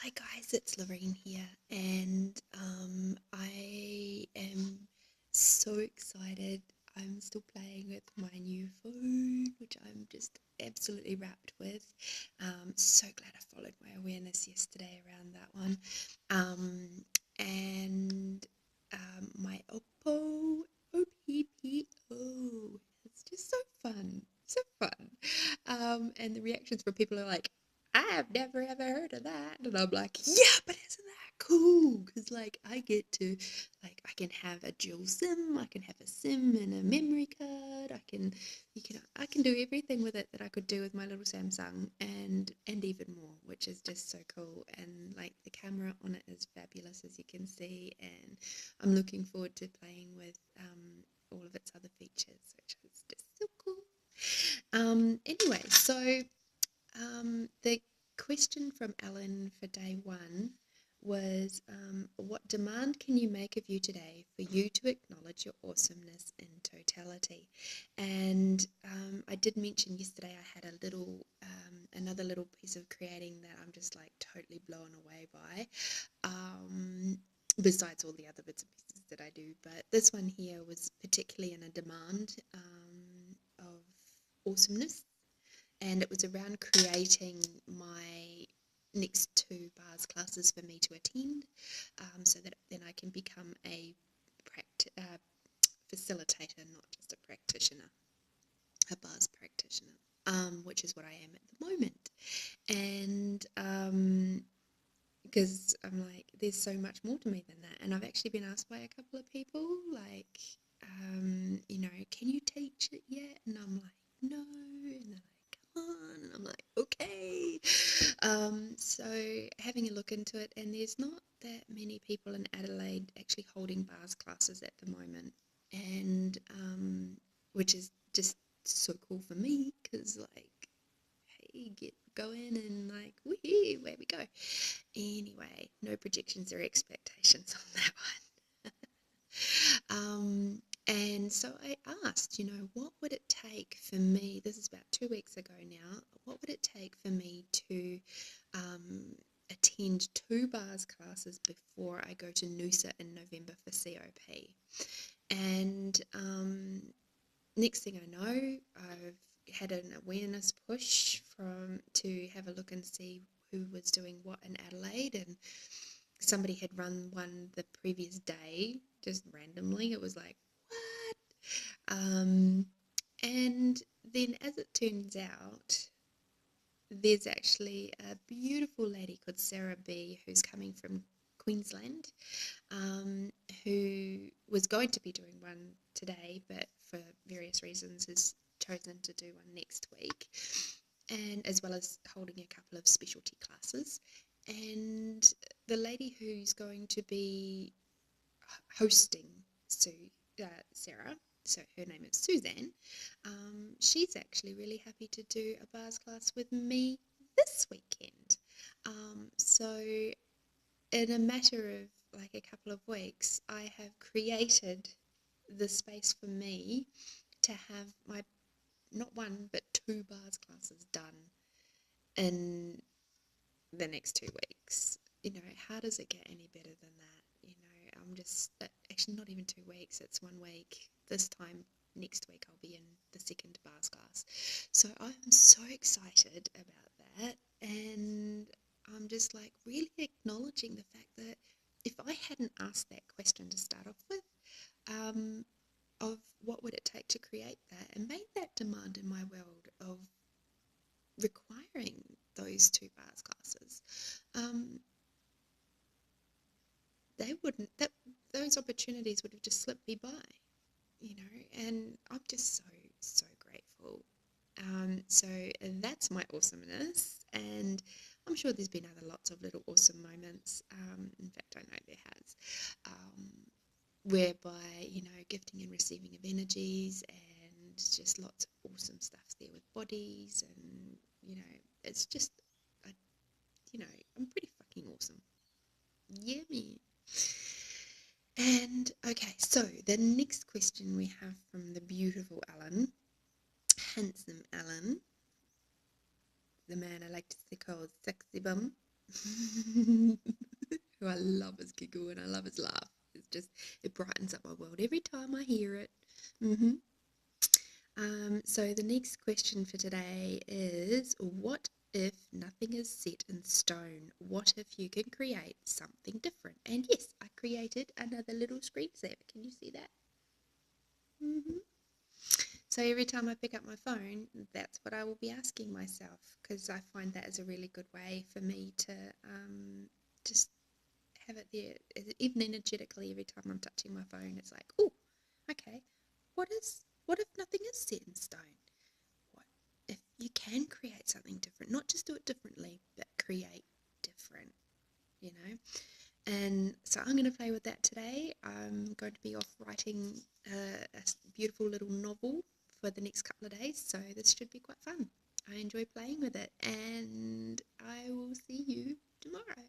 Hi guys, it's Lorraine here, and I am so excited. I'm still playing with my new phone, which I'm just absolutely wrapped with. So glad I followed my awareness yesterday around that one. And My Oppo OPPO. It's just so fun, so fun. And the reactions from people are like, I've never ever heard of that. And I'm like, yeah, but isn't that cool? Because, like, I get to, like, I can have a dual SIM, I can have a SIM and a memory card, I can do everything with it that I could do with my little Samsung and even more, which is just so cool. And, like, the camera on it is fabulous, as you can see. And I'm looking forward to playing with all of its other features, which is just so cool. Anyway, so the question from Ellen for day one was, what demand can you make of you today for you to acknowledge your awesomeness in totality? And I did mention yesterday I had another little piece of creating that I'm just like totally blown away by. Besides all the other bits and pieces that I do, but this one here was particularly in a demand of awesomeness, and it was around creating my next two bars classes for me to attend, so that then I can become a facilitator, not just a practitioner, a bars practitioner, which is what I am at the moment. And because I'm like, there's so much more to me than that. And I've actually been asked by a couple of people, like, can you teach it yet? And I'm like, no. And they're like, come on. And I'm like, okay. So having a look into it, and there's not that many people in Adelaide actually holding bars classes at the moment. And which is just so cool for me, because, like, hey, get going and, like, wee, where we go. Anyway, no projections or expectations on that one. And so I asked, what would it take for me? This is about 2 weeks ago now. What would it take for me to attend two bars classes before I go to Noosa in November for COP? And next thing I know, I've had an awareness push to have a look and see who was doing what in Adelaide, and somebody had run one the previous day, just randomly. It was like, what? And then, as it turns out, there's actually a beautiful lady called Sarah B, who's coming from Queensland, who was going to be doing one today, but for various reasons has chosen to do one next week, and as well as holding a couple of specialty classes. And the lady who's going to be hosting Sarah, so her name is Suzanne, she's actually really happy to do a bars class with me this weekend. So in a matter of like a couple of weeks, I have created the space for me to have my not one but two bars classes done in the next 2 weeks. How does it get any better than that? I'm just actually not even 2 weeks, it's 1 week. This time next week I'll be in the second bars class. So I'm so excited about that, and I'm just like really acknowledging the fact that if I hadn't asked that question to start off with, of what would it take to create that and made that demand in my world of requiring those two bars classes, they wouldn't that those opportunities would have just slipped me by, and I'm just so grateful. So that's my awesomeness, and I'm sure there's been other lots of little awesome moments. In fact, I know there has, whereby gifting and receiving of energies, and just lots of awesome stuff there with bodies, and it's just, I, I'm pretty fucking awesome. Yeah, me. And okay, so the next question we have from the beautiful Alan, handsome Alan, the man I like to call Sexy Bum. who I love his giggle and I love his laugh. It brightens up my world every time I hear it. Mm-hmm. So the next question for today is, what if nothing is set in stone? What if you can create something different? And yes, I created another little screensaver. Can you see that? Mm-hmm. So every time I pick up my phone, that's what I will be asking myself, because I find that is a really good way for me to just have it there, even energetically. Every time I'm touching my phone, it's like, oh, okay, what if nothing is set in stone? What if you can create something different? Not just do it differently, but create different, you know? And so I'm going to play with that today. I'm going to be off writing a beautiful little novel for the next couple of days, so this should be quite fun. I enjoy playing with it, and I will see you tomorrow.